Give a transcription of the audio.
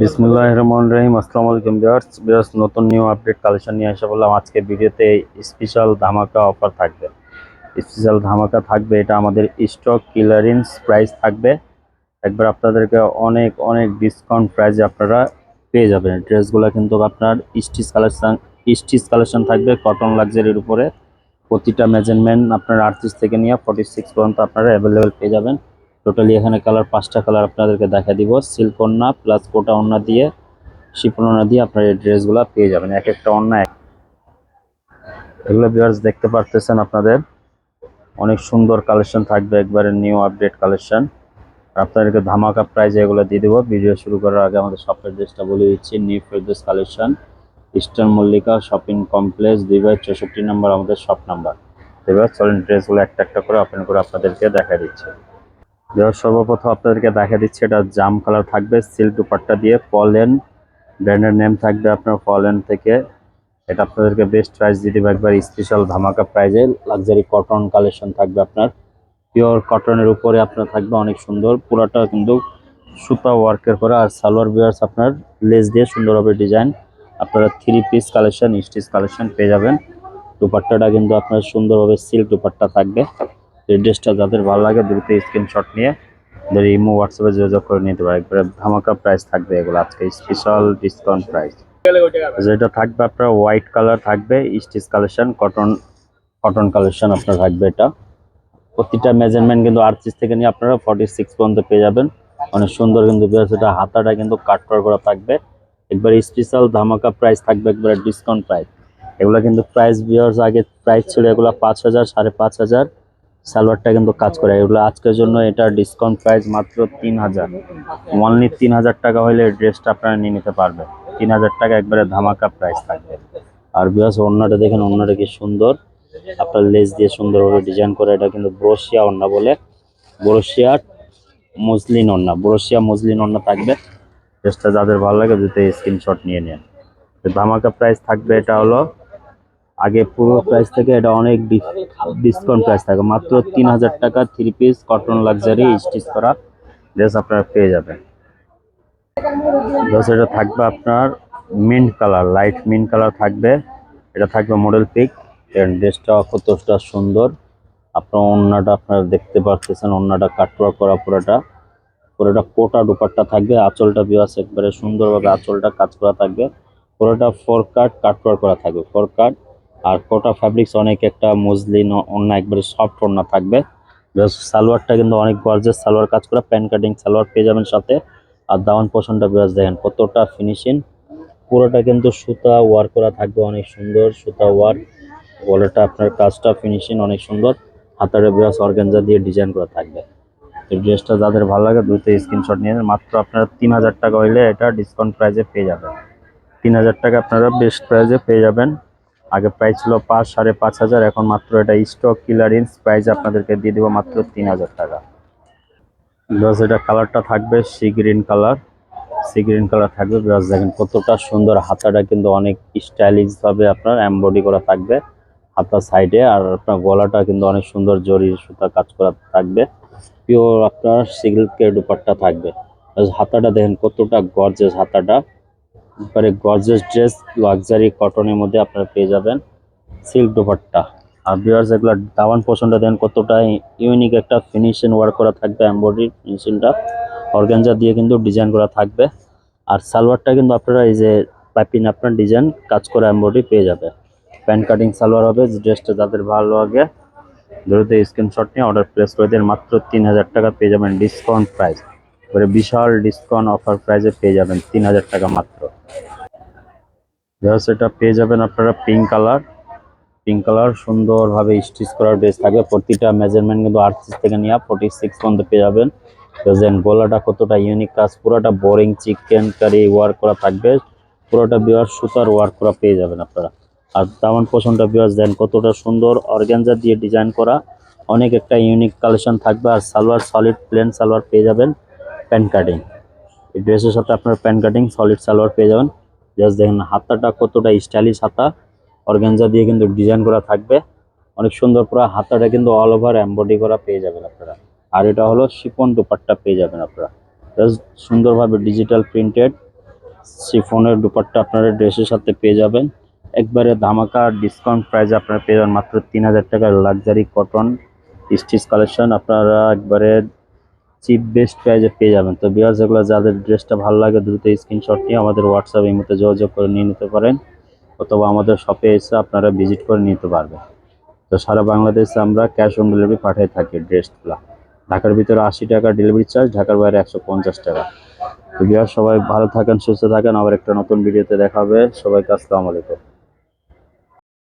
বিসমিল্লাহির রহমানির রহিম। আসসালামু আলাইকুম ভিউয়ার্স, নতুন নিউ আপডেট কালেকশন নিয়ে এসে বললাম। আজকে ভিডিওতে স্পেশাল ধামাকা অফার থাকবে। স্পেশাল ধামাকা থাকবে, এটা আমাদের স্টক ক্লিয়ারেন্স প্রাইস থাকবে। একবার আপনাদেরকে অনেক অনেক ডিসকাউন্ট প্রাইসে আপনারা পেয়ে যাবেন। ড্রেসগুলো কিন্তু আপনার স্টিচ কালেকশন থাকবে কটন লাক্সারির উপরে। প্রতিটা মেজারমেন্ট আপনার 38 থেকে নিয়ে 46 পর্যন্ত আপনারা অ্যাভেলেবেল পেয়ে যাবেন। টোটালি এখানে কালার 5টা কালার আপনাদেরকে দেখা দিব। সিল্ক ওড়না প্লাস কোটা ওড়না দিয়ে, শিফন ওড়না দিয়ে আপনারা এই ড্রেসগুলো পেয়ে যাবেন। এক একটা ওড়না এগুলো ভিউয়ার্স দেখতে পারতেছেন, আপনাদের অনেক সুন্দর কালেকশন থাকবে, একবারে নিউ আপডেট কালেকশন। আপনাদেরকে ধামাকা প্রাইজে এগুলো দিয়ে দেবো। ভিডিও শুরু করার আগে আমাদের শপ অ্যাড্রেসটা বলে দিচ্ছি। New Ferdous collection, eastern Mallika shopping complex, 2/64 নম্বর আমাদের শপ নাম্বার। এবার চলেন ড্রেসগুলো একটা একটা করে ওপেন করে আপনাদেরকে দেখা দিচ্ছি। এবার সর্বপ্রথম আপনাদেরকে দেখা দিচ্ছি, এটা জাম কালার থাকবে সিল্ক দুপাট্টা দিয়ে। পলেন ব্র্যান্ডের নেম থাকবে আপনার পলেন থেকে। এটা আপনাদেরকে বেস্ট প্রাইস দিয়ে দেবো, একবার স্পেশাল ধামাকা প্রাইজে। লাক্সারি কটন কালেকশন থাকবে আপনার, পিওর কটনের উপরে আপনার থাকবে অনেক সুন্দর। পুরাটা কিন্তু সুতা ওয়ার্কের করা। আর সালোয়ার ভিউয়ার্স আপনার লেস দিয়ে সুন্দরভাবে ডিজাইন। আপনারা 3 পিস কালেকশন স্টিচ কালেকশন পেয়ে যাবেন। দুপাট্টাটা কিন্তু আপনার সুন্দরভাবে সিল্ক দুপাট্টা থাকবে। এই ড্রেসটা যাদের ভালো লাগে দ্রুত স্ক্রিনশট নিয়ে ইমো হোয়াটসঅ্যাপে যোগাযোগ করে নিতে পারে। একবারে ধামাকা প্রাইস থাকবে এগুলো, আজকে স্পেশাল ডিসকাউন্ট প্রাইস। যেটা থাকবে আপনার হোয়াইট কালার থাকবে, stitch collection cotton cotton collection আপনার থাকবে। এটা প্রতিটা মেজারমেন্ট কিন্তু 38 থেকে নিয়ে আপনারা 46 পর্যন্ত পেয়ে যাবেন। অনেক সুন্দর কিন্তু এটা হাতাটা কিন্তু কাট করা থাকবে। একবার স্পেশাল ধামাকা প্রাইস থাকবে, একবার ডিসকাউন্ট প্রাইস। এগুলো কিন্তু প্রাইস ভিউয়ার্স আগে প্রাইস ছিল এগুলো 5,000 5,500। সালোয়ারটা কিন্তু কাজ করে। এগুলো আজকের জন্য এটা ডিসকাউন্ট প্রাইস মাত্র 3,000। অনলি 3,000 টাকা হলে এই ড্রেসটা আপনারা নিয়ে নিতে পারবেন। 3,000 টাকা একবারে ধামাকা প্রাইস থাকবে। আর ভিউয়ার্স ওড়নাটা দেখেন, ওড়নাটা কি সুন্দর, আপনার লেস দিয়ে সুন্দরভাবে ডিজাইন করে। এটা কিন্তু ব্রোশিয়া ওড়না বলে, ব্রোশিয়া মসলিন ওড়না, ব্রোশিয়া মসলিন ওড়না থাকবে। ড্রেসটা যাদের ভালো লাগে দুটো স্ক্রিনশট নিয়ে নেন। ধামাকা প্রাইস থাকবে, এটা হলো আগে পুরো প্রাইস থেকে এটা অনেক ডিসকাউন্ট প্রাইস থাকবে। মাত্র 3,000 টাকা 3 পিস কটন লাক্সারি স্টিচ করা ড্রেস আপনারা পেয়ে যাবেন। ড্রেস এটা থাকবে আপনার mint colour, light mint colour থাকবে। এটা থাকবে মডেল পিক। ড্রেসটা কতটা সুন্দর, আপনার ওড়নাটা আপনারা দেখতে পাচ্ছেন। ওড়নাটা কাটওয়ার্ক করা পুরোটা পুরোটা কোটা দুপাট্টা থাকবে। আঁচলটা ভিউয়ার্স একবারে সুন্দরভাবে আঁচলটা কাজ করা থাকবে। পুরোটা ফোর কাটওয়ার্ক করা থাকবে, ফোর কাট। আর কোটা ফ্যাব্রিক্স অনেক একটা মসলিন ওড়না, একবারে সফট ওড়না থাকবে। সালোয়ারটা কিন্তু অনেক গর্জিয়াস সালোয়ার কাজ করা, প্যান কাটিং সালোয়ার পেয়ে যাবেন সাথে। আর দাওয়ান পোর্শনটা ভিউয়ার্স দেখেন কতটা ফিনিশিং। পুরোটা কিন্তু সুতা ওয়ার্ক করা থাকবে, অনেক সুন্দর সুতা ওয়ার্ক। গলাটা আপনার কাজটা ফিনিশিং অনেক সুন্দর। হাতারে ভিউয়ার্স অর্গানজা দিয়ে ডিজাইন করা থাকবে। এই ড্রেসটা যাদের ভালো লাগে দ্রুত স্ক্রিনশট নিয়ে নেন। মাত্র আপনারা 3,000 টাকা হইলে এটা ডিসকাউন্ট প্রাইসে পেয়ে যাবেন। 3,000 টাকা আপনারা বেস্ট প্রাইসে পেয়ে যাবেন। আগে প্রাইস ছিল 5,000 5,500, এখন মাত্র এটা স্টক ক্লিয়ারেন্স প্রাইসে আপনাদেরকে দিয়ে দেবো মাত্র 3,000 টাকা। প্লাস এটা কালারটা থাকবে sea green colour, sea green colour থাকবে। প্লাস দেখেন কতটা সুন্দর, হাতাটা কিন্তু অনেক স্টাইলিশ ভাবে আপনার এমব্রয়ডারি করা থাকবে হাতার সাইডে। আর আপনার গলাটা কিন্তু অনেক সুন্দর জরি সুতা কাজ করা থাকবে। পিওর আপনার সিল্কের দুপাট্টা থাকবে। হাতাটা দেখেন কতটা গর্জিয়াস, হাতাটা একবারে গর্জিয়াস ড্রেস লাক্সারি কটনের মধ্যে আপনারা পেয়ে যাবেন সিল্ক দুপাট্টা। আর ভিউয়ার্স এগুলো দাওয়ান পোর্শনটা দেখেন কতটা ইউনিক একটা ফিনিশিং ওয়ার্ক করা থাকবে। এমব্রয়ডারি ফিনিশিংটা অর্গানজা দিয়ে কিন্তু ডিজাইন করা থাকবে। আর সালোয়ারটা কিন্তু আপনারা এই যে পাইপিং আপনার ডিজাইন কাজ করা এমব্রয়ডারি পেয়ে যাবে। প্যান্ট কাটিং সালোয়ার হবে। ড্রেসটা যাদের ভালো লাগে দ্রুত স্ক্রিনশট নিয়ে অর্ডার প্লেস করে দিন। মাত্র 3,000 টাকা পেয়ে যাবেন ডিসকাউন্ট প্রাইস। এবারে বিশাল ডিসকাউন্ট অফার প্রাইসে পেয়ে যাবেন 3,000 টাকা মাত্র। এটা পেয়ে যাবেন আপনারা পিঙ্ক কালার, পিঙ্ক কালার সুন্দরভাবে স্টিচ করার ড্রেস থাকবে। প্রতিটা মেজারমেন্ট কিন্তু 38 থেকে নিয়ে 46 পর্যন্ত পেয়ে যাবেন। গলাটা কতটা ইউনিক কাজ, পুরোটা বোরিং চিকেন কারি ওয়ার্ক করা থাকবে। পুরোটা বিয়ার সুতার ওয়ার্ক করা পেয়ে যাবেন আপনারা। আর দামান পোষণটা বিয়ার দেন কতটা সুন্দর অর্গানজা দিয়ে ডিজাইন করা, অনেক একটা ইউনিক কালেকশন থাকবে। আর সালোয়ার সলিড প্লেন সালোয়ার পেয়ে যাবেন প্যান্ট কাটিং। এই ড্রেসের সাথে আপনার প্যান্ট কাটিং সলিড সালোয়ার পেয়ে যাবেন। জাস্ট দেখেন হাতাটা কতটা স্টাইলিশ হাতা, অর্গানজা দিয়ে কিন্তু ডিজাইন করা থাকবে অনেক সুন্দর। পুরো হাতাটা কিন্তু অল ওভার এমব্রয়ডারি করা পেয়ে যাবেন আপনারা। আর এটা হলো শিফন দুপাট্টা পেয়ে যাবেন আপনারা। জাস্ট সুন্দরভাবে ডিজিটাল প্রিন্টেড শিফনের দুপাট্টা আপনারা ড্রেসের সাথে পেয়ে যাবেন। একবারে ধামাকা ডিসকাউন্ট প্রাইসে আপনারা পেয়ে যাবেন মাত্র 3000 টাকার লাক্সারি কটন স্টিচ কালেকশন আপনারা একবারে চিপ বেস্ট প্রাইসে পেয়ে যাবেন। তো ভিউয়ার্স, এগুলো যাদের ড্রেসটা ভালো লাগে দ্রুত স্ক্রিনশট নিয়ে আমাদের হোয়াটসঅ্যাপ এই মধ্যে যোগাযোগ করে নিয়ে নিতে পারেন, অথবা আমাদের শপে এসে আপনারা ভিজিট করে নিতে পারবেন। তো সারা বাংলাদেশে আমরা ক্যাশ অন ডেলিভারি পাঠিয়ে থাকি ড্রেসগুলো। ঢাকার ভিতরে 80 টাকা ডেলিভারি চার্জ, ঢাকার বাইরে 150 টাকা। তো ভিউয়ার্স, সবাই ভালো থাকেন, সুস্থ থাকেন, আবার একটা নতুন ভিডিওতে দেখা হবে। সবাইকে আসসালামু আলাইকুম।